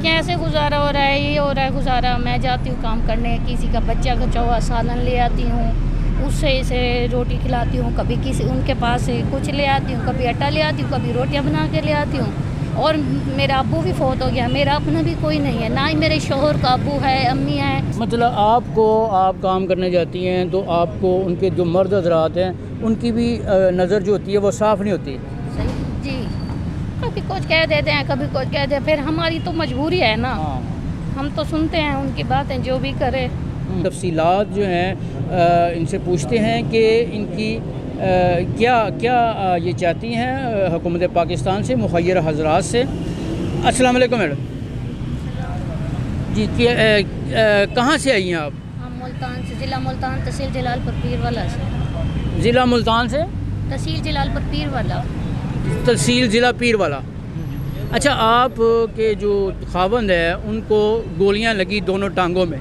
कैसे गुजारा हो रहा है, ये हो रहा है गुजारा। मैं जाती हूँ काम करने, किसी का बच्चा का चौवा सालन ले आती हूँ, उससे इसे रोटी खिलाती हूँ, कभी किसी उनके पास से कुछ ले आती हूँ, कभी आटा ले आती हूँ, कभी रोटियाँ बना के ले आती हूँ। और मेरा अब्बू भी फौत हो गया, मेरा अपना भी कोई नहीं है, ना ही मेरे शोहर का अब्बू है, अम्मी है। मतलब आप काम करने जाती हैं तो आपको उनके जो मर्द हजरात हैं उनकी भी नज़र जो होती है वो साफ़ नहीं होती। सही जी, कभी कुछ कह देते हैं, कभी कुछ कह देते हैं, फिर हमारी तो मजबूरी है ना, हम तो सुनते हैं उनकी बातें, जो भी करे। तफसीलात जो हैं इनसे पूछते हैं कि इनकी क्या ये चाहती हैं हुकूमत पाकिस्तान से, मुखय्यर हजरात से। अस्सलाम वालेकुम मैडम जी, कहाँ से आई हैं आप? हम मुल्तान से, ज़िला मुल्तान, तहसील जलालपुर पीरवाला से। ज़िला मुल्तान से, तहसील जलालपुर पीरवाला। तहसील ज़िला पीरवाला। अच्छा, आप के जो खावंद है उनको गोलियां लगी दोनों टांगों में,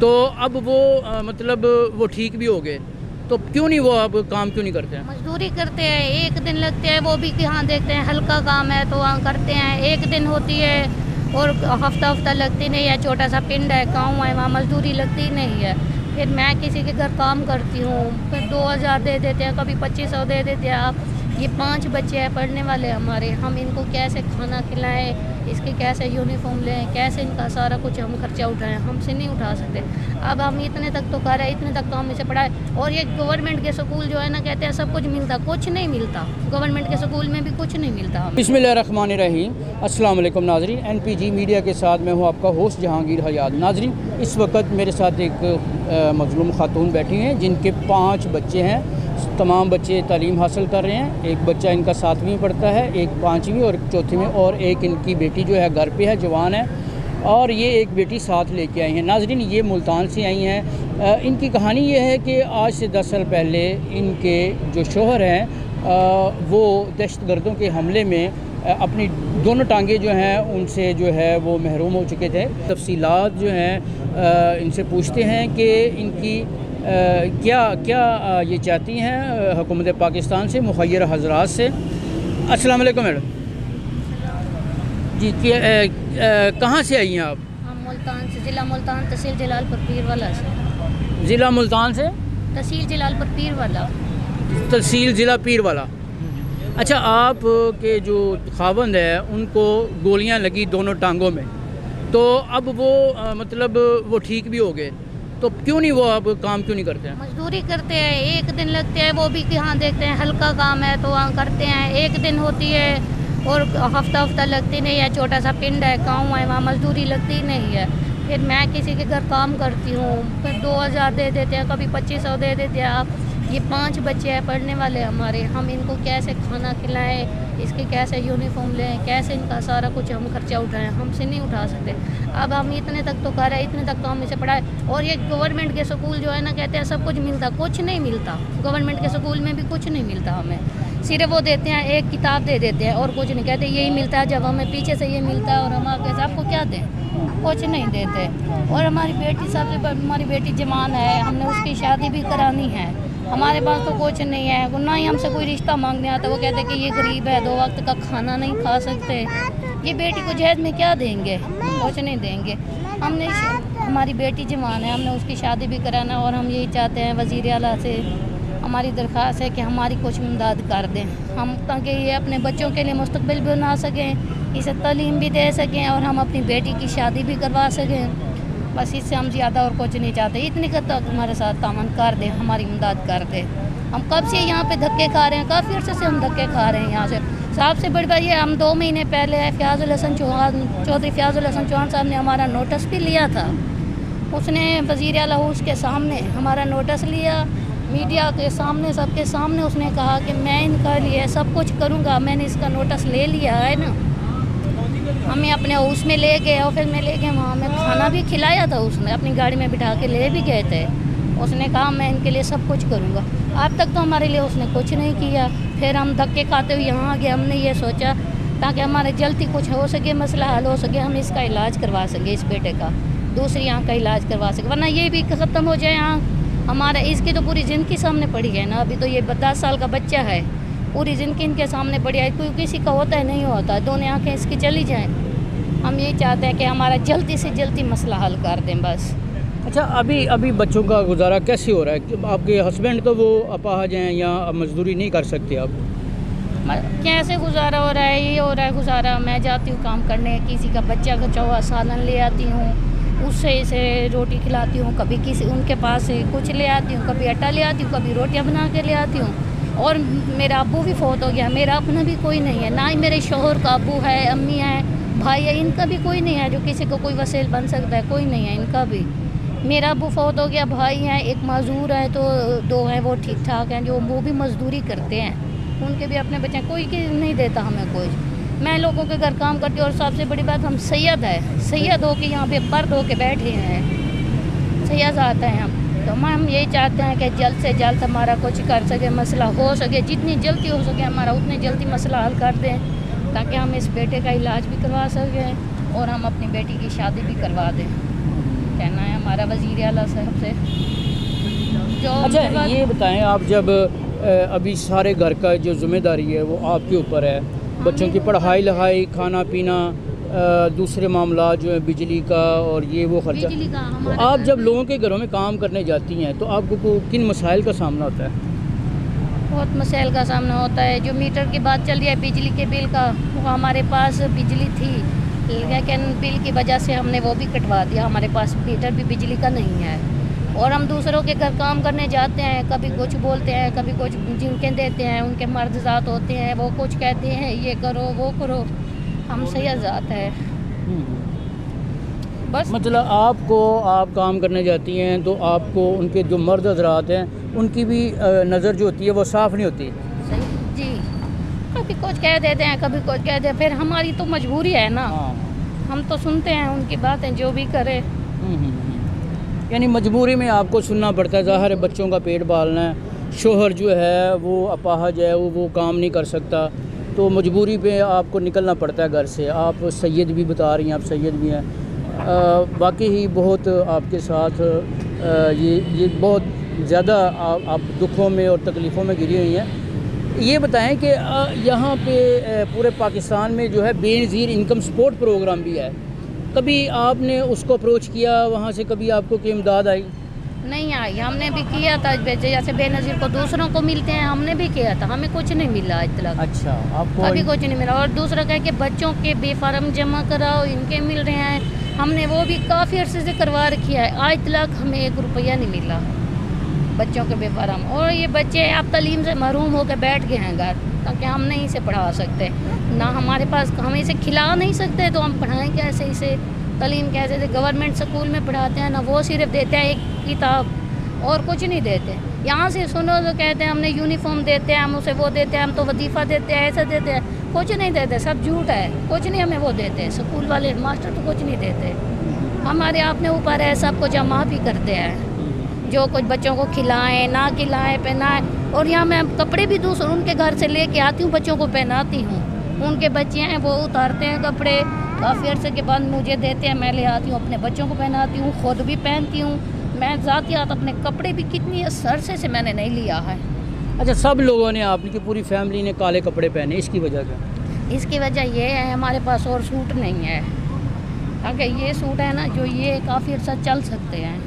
तो अब वो मतलब वो ठीक भी हो गए, तो क्यों नहीं वो अब काम क्यों नहीं करते हैं? मजदूरी करते हैं, एक दिन लगते हैं, वो भी यहाँ देखते हैं हल्का काम है तो वहाँ करते हैं, एक दिन होती है और हफ्ता लगती नहीं है। छोटा सा पिंड है, गाँव है, वहाँ मजदूरी लगती नहीं है। फिर मैं किसी के घर काम करती हूँ, फिर 2000 दे देते हैं, कभी 2500 दे देते हैं। आप ये 5 बच्चे हैं पढ़ने वाले हमारे, हम इनको कैसे खाना खिलाएं, इसके कैसे यूनिफॉर्म लें, कैसे इनका सारा कुछ हम खर्चा उठाएं, हमसे नहीं उठा सकते। अब हम इतने तक तो कर रहे हैं, इतने तक तो हम इसे पढ़ाए। और ये गवर्नमेंट के स्कूल जो है ना, कहते हैं सब कुछ मिलता, कुछ नहीं मिलता, गवर्नमेंट के स्कूल में भी कुछ नहीं मिलता हमें। बिस्मिल्लाहिर्रहमानिर्रहीम। अस्सलाम वालेकुम नाज़रीन, NPG मीडिया के साथ मैं हूँ आपका होस्ट जहांगीर हयात। नाज़रीन, इस वक्त मेरे साथ एक मज़लूम खातून बैठी हैं जिनके 5 बच्चे हैं। तमाम बच्चे तालीम हासिल कर रहे हैं। एक बच्चा इनका 7वीं में पढ़ता है, एक 5वीं और एक 4थी में, और एक इनकी बेटी जो है घर पे है, जवान है, और ये एक बेटी साथ लेके आई हैं। नाज़रीन, ये मुल्तान से आई हैं। इनकी कहानी ये है कि आज से 10 साल पहले इनके जो शोहर हैं वो दहशतगर्दों के हमले में अपनी दोनों टांगे जो हैं उनसे जो है वो महरूम हो चुके थे। तफसीलात जो हैं इनसे पूछते हैं कि इनकी क्या ये चाहती हैं हुकूमत पाकिस्तान से, मुखय्यर हजरात से। अस्सलाम वालेकुम मैडम जी, कहाँ से आई हैं आप? हम मुल्तान से, ज़िला मुल्तान, तहसील जलालपुर पीरवाला से। ज़िला मुल्तान से, तहसील जलालपुर पीरवाला। तहसील ज़िला पीरवाला। अच्छा, आप के जो खावंद है उनको गोलियां लगी दोनों टांगों में, तो अब वो मतलब वो ठीक भी हो गए, तो क्यों नहीं वो अब काम क्यों नहीं करते हैं? मजदूरी करते हैं, एक दिन लगते हैं, वो भी यहाँ देखते हैं हल्का काम है तो वहाँ करते हैं, एक दिन होती है और हफ्ता लगती नहीं है। छोटा सा पिंड है, गाँव है, वहाँ मजदूरी लगती नहीं है। फिर मैं किसी के घर काम करती हूँ, फिर 2000 दे देते हैं, कभी 2500 दे देते हैं। आप ये 5 बच्चे हैं पढ़ने वाले हमारे, हम इनको कैसे खाना खिलाएं, इसके कैसे यूनिफॉर्म लें, कैसे इनका सारा कुछ हम खर्चा उठाएं, हमसे नहीं उठा सकते। अब हम इतने तक तो कर रहे हैं, इतने तक तो हम इसे पढ़ाए। और ये गवर्नमेंट के स्कूल जो है ना, कहते हैं सब कुछ मिलता, कुछ नहीं मिलता, गवर्नमेंट के स्कूल में भी कुछ नहीं मिलता हमें। सिर्फ वो देते हैं, एक किताब दे देते हैं और कुछ नहीं, कहते यही मिलता है, जब हमें पीछे से ये मिलता है और हम आपके आपको क्या दें, कुछ नहीं देते। और हमारी बेटी, सबसे हमारी बेटी जवान है, हमने उसकी शादी भी करानी है, हमारे पास तो कुछ नहीं है, ना ही हमसे कोई रिश्ता मांगने आता। वो कहते कि ये गरीब है, 2 वक्त का खाना नहीं खा सकते, ये बेटी को जहेज में क्या देंगे, कुछ नहीं देंगे। हमने हमारी बेटी जवान है, हमने उसकी शादी भी कराना, और हम यही चाहते हैं वज़ीर आला से हमारी दरख्वास्त है कि हमारी कुछ इमदाद कर दें हम, ताकि ये अपने बच्चों के लिए मुस्तकबिल भी बना सकें, इसे तालीम भी दे सकें और हम अपनी बेटी की शादी भी करवा सकें। बस इससे हम ज़्यादा और कुछ नहीं चाहते। इतनी कद तक हमारे साथ तामन कर दें, हमारी इमदाद कर दें। हम कब से यहाँ पे धक्के खा रहे हैं, काफ़ी अर्से से हम धक्के खा रहे हैं यहाँ से। सबसे बड़ी बात ये, हम 2 महीने पहले चौधरी फ़याज़ुल हसन चौहान साहब ने हमारा नोटिस भी लिया था। उसने वज़ीर आला हाउस के सामने हमारा नोटिस लिया, मीडिया के सामने, सबके सामने उसने कहा कि मैं इनका लिए सब कुछ करूँगा, मैंने इसका नोटिस ले लिया है ना। हमें अपने हाउस में ले गए, ऑफिस में ले गए, वहाँ हमें खाना भी खिलाया था, उसने अपनी गाड़ी में बिठा के ले भी गए थे। उसने कहा मैं इनके लिए सब कुछ करूँगा। अब तक तो हमारे लिए उसने कुछ नहीं किया। फिर हम धक्के खाते हुए यहाँ आ गए। हमने ये सोचा ताकि हमारे जल्दी कुछ हो सके, मसला हल हो सके, हम इसका इलाज करवा सके, इस बेटे का दूसरी आँख का इलाज करवा सके, वरना ये भी ख़त्म हो जाए आँख। हमारा इसकी तो पूरी ज़िंदगी सामने पड़ी है ना। अभी तो ये 10 साल का बच्चा है, पूरी ज़िंदगी इनके सामने पड़ी है। कोई किसी का होता है, नहीं होता, दोनों आँखें इसकी चली जाएँ। ہم یہی چاہتے ہیں کہ ہمارا جلدی سے جلدی مسئلہ حل کر دیں بس. اچھا ابھی بچوں کا گزارا کیسے ہو رہا ہے؟ آپ کے ہسبینڈ تو وہ اپاہج ہیں یا مزدوری نہیں کر سکتے آپ؟ کیسے گزارا ہو رہا ہے؟ یہ ہو رہا ہے گزارا. میں جاتی ہوں کام کرنے, کسی کا بچہ کا چوہا سالن لے آتی ہوں, اس سے اسے روٹی کھلاتی ہوں, کبھی کسی ان کے پاس سے کچھ لے آتی ہوں, کبھی آٹا لے آتی ہوں, کبھی روٹیاں بنا کے لے آتی ہوں. اور میرا ابو بھی فوت ہو گیا, میرا اپنا بھی کوئی نہیں ہے, نہ ہی میرے شوہر کا ابو ہے, امی ہے, بھائی ہے, ان کا بھی کوئی نہیں ہے جو کسی کو کوئی وسیل بن سکتا ہے, کوئی نہیں ہے ان کا بھی. میرا ابو فوت ہو گیا, بھائی ہیں, ایک معذور ہے, تو 2 ہیں وہ ٹھیک ٹھاک ہیں, جو وہ بھی مزدوری کرتے ہیں, ان کے بھی اپنے بچے ہیں, کوئی نہیں دیتا ہمیں کوئی. میں لوگوں کے گھر کام کرتی ہوں, اور سب سے بڑی بات ہم سید ہے, سید ہو کے یہاں پہ پرد ہو کے بیٹھے ہیں, سید آتے ہیں ہم. تو ہم یہی چاہتے ہیں کہ جلد سے جلد ہمارا کچھ کر سکے, مسئلہ ہو سکے, جتنی جلدی ہو سکے ہمارا اتنی جلدی مسئلہ حل کر دیں, تاکہ ہم اس بیٹے کا علاج بھی کروا سکیں اور ہم اپنی بیٹی کی شادی بھی کروا دیں. کہنا ہے ہمارا وزیر اعلیٰ صاحب سے. اچھا یہ بتائیں, آپ جب ابھی سارے گھر کا جو ذمہ داری ہے وہ آپ کے اوپر ہے, بچوں کی پڑھائی لکھائی, کھانا پینا, دوسرے معاملات جو ہیں بجلی کا اور یہ وہ خرچہ, تو آپ جب لوگوں کے گھروں میں کام کرنے جاتی ہیں تو آپ کو کن مسائل کا سامنا ہوتا ہے؟ بہت مسائل کا سامنا ہوتا ہے. جو میٹر کی بات چل رہی ہے بجلی کے بل کا, وہ ہمارے پاس بجلی تھی, لیکن بل کی وجہ سے ہم نے وہ بھی کٹوا دیا, ہمارے پاس میٹر بھی بجلی کا نہیں ہے. اور ہم دوسروں کے گھر کام کرنے جاتے ہیں, کبھی کچھ بولتے ہیں, کبھی کچھ جنکیں دیتے ہیں, ان کے مرد ذات ہوتے ہیں, وہ کچھ کہتے ہیں یہ کرو وہ کرو, ہم سید ذات ہے بس. مطلب آپ کام کرنے جاتی ہیں تو آپ کو ان کے جو مرد حضرات ہیں ان کی بھی نظر جو ہوتی ہے وہ صاف نہیں ہوتی؟ صحیح جی, کبھی کچھ کہہ دیتے ہیں, کبھی کچھ کہہ دیتے ہیں, پھر ہماری تو مجبوری ہے نا, ہم تو سنتے ہیں ان کی باتیں, جو بھی کرے. یعنی مجبوری میں آپ کو سننا پڑتا ہے, ظاہر ہے بچوں کا پیٹ پالنا ہے, شوہر جو ہے وہ اپاہج ہے, وہ کام نہیں کر سکتا, تو مجبوری پہ آپ کو نکلنا پڑتا ہے گھر سے. آپ سید بھی بتا رہی ہیں, آپ سید بھی ہیں, واقعی ہی بہت آپ کے ساتھ یہ بہت زیادہ آپ دکھوں میں اور تکلیفوں میں گری ہوئی ہیں. یہ بتائیں کہ یہاں پہ پورے پاکستان میں جو ہے بے نظیر انکم سپورٹ پروگرام بھی ہے, کبھی آپ نے اس کو اپروچ کیا, وہاں سے کبھی آپ کو کوئی امداد آئی؟ نہیں آئی, ہم نے بھی کیا تھا, جیسے بے نظیر کو دوسروں کو ملتے ہیں, ہم نے بھی کیا تھا, ہمیں کچھ نہیں ملا آج تک. اچھا, آپ کو ابھی کچھ نہیں ملا. اور دوسرا کہ بچوں کے بے فارم جمع کراؤ, ان کے مل رہے ہیں, ہم نے وہ بھی کافی عرصے سے کروا رکھی ہے, آج تک ہمیں 1 روپیہ نہیں ملا بچوں کے بے فارم. اور یہ بچے اب تعلیم سے محروم ہو کے بیٹھ گئے ہیں گھر, تاکہ ہم نہیں اسے پڑھا سکتے, نہ ہمارے پاس, ہم اسے کھلا نہیں سکتے, تو ہم پڑھائیں کیسے اسے, تعلیم کیسے دے. گورنمنٹ اسکول میں پڑھاتے ہیں نا, وہ صرف دیتے ہیں 1 کتاب اور کچھ نہیں دیتے. یہاں سے سنو تو کہتے ہیں ہم نے یونیفارم دیتے ہیں, ہم اسے وہ دیتے ہیں, ہم تو وظیفہ دیتے ہیں, ایسا دیتے ہیں, کچھ نہیں دیتے, سب جھوٹ ہے, کچھ نہیں ہمیں وہ دیتے. اسکول والے ماسٹر تو کچھ نہیں دیتے, ہمارے اپنے اوپر ہے سب کچھ, ہم آپ ہی کرتے ہیں, جو کچھ بچوں کو کھلائیں نہ کھلائیں پہنائیں. اور یہاں میں کپڑے بھی دوسروں ان کے گھر سے لے کے آتی ہوں, بچوں کو پہناتی ہوں, ان کے بچے ہیں وہ اتارتے ہیں کپڑے, کافی عرصے کے بعد مجھے دیتے ہیں, میں لے آتی ہوں, اپنے بچوں کو پہناتی ہوں, خود بھی پہنتی ہوں. میں ذاتیات اپنے کپڑے بھی کتنی عرصے سے میں نے نہیں لیا ہے. اچھا, سب لوگوں نے, آپ کی پوری فیملی نے کالے کپڑے پہنے, اس کی وجہ کیا؟ اس کی وجہ یہ ہے ہمارے پاس اور سوٹ نہیں ہے, تاکہ یہ سوٹ ہے نا جو یہ کافی عرصہ چل سکتے ہیں,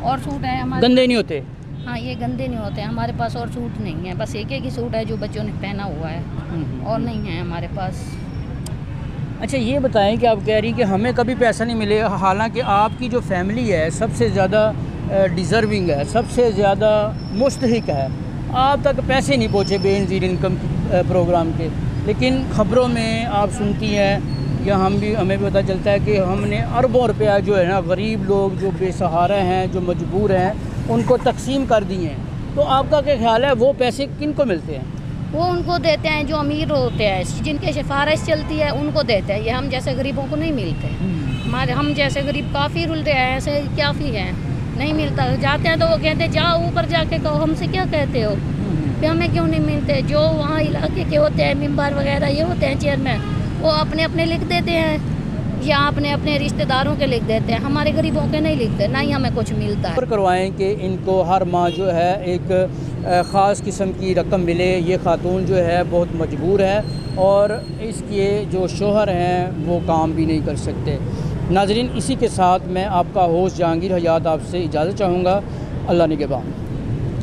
اور سوٹ ہے ہمارے گندے نہیں ہوتے. ہاں, یہ گندے نہیں ہوتے, ہمارے پاس اور سوٹ نہیں ہے, بس ایک ہی سوٹ ہے جو بچوں نے پہنا ہوا ہے, اور نہیں ہے ہمارے پاس. اچھا, یہ بتائیں کہ آپ کہہ رہی کہ ہمیں کبھی پیسہ نہیں ملے, حالانکہ آپ کی جو فیملی ہے سب سے زیادہ ڈیزرونگ ہے, سب سے زیادہ مستحق ہے, آپ تک پیسے نہیں پہنچے بے نظیر انکم پروگرام کے, لیکن خبروں میں آپ سنتی ہیں یا ہمیں بھی پتہ چلتا ہے کہ ہم نے اربوں روپیہ جو ہے نا غریب لوگ جو بے سہارا ہیں, جو مجبور ہیں, ان کو تقسیم کر دی ہیں. تو آپ کا کیا خیال ہے, وہ پیسے کن کو ملتے ہیں؟ وہ ان کو دیتے ہیں جو امیر ہوتے ہیں, جن کے سفارش چلتی ہے ان کو دیتے ہیں, یہ ہم جیسے غریبوں کو نہیں ملتے. ہم جیسے غریب کافی رلتے ہیں, ایسے کافی ہیں, نہیں ملتا. جاتے ہیں تو وہ کہتے ہیں جاؤ اوپر جا کے کہو, ہم سے کیا کہتے ہو, پھر ہمیں کیوں نہیں ملتے. جو وہاں علاقے کے ہوتے ہیں ممبر وغیرہ یہ ہوتے ہیں چیئرمین, وہ اپنے لکھ دیتے ہیں, या अपने अपने रिश्तेदारों के लिख देते हैं, हमारे गरीबों के नहीं लिखते, ना ही हमें कुछ मिलता है। पर करवाएं कि इनको हर माह जो है एक ख़ास किस्म की रकम मिले। ये खातून जो है बहुत मजबूर है और इसके जो शोहर हैं वो काम भी नहीं कर सकते। नाज़रीन, इसी के साथ मैं आपका होस्ट जहांगीर हयात आपसे इजाज़त चाहूँगा। अल्लाह निगहबान।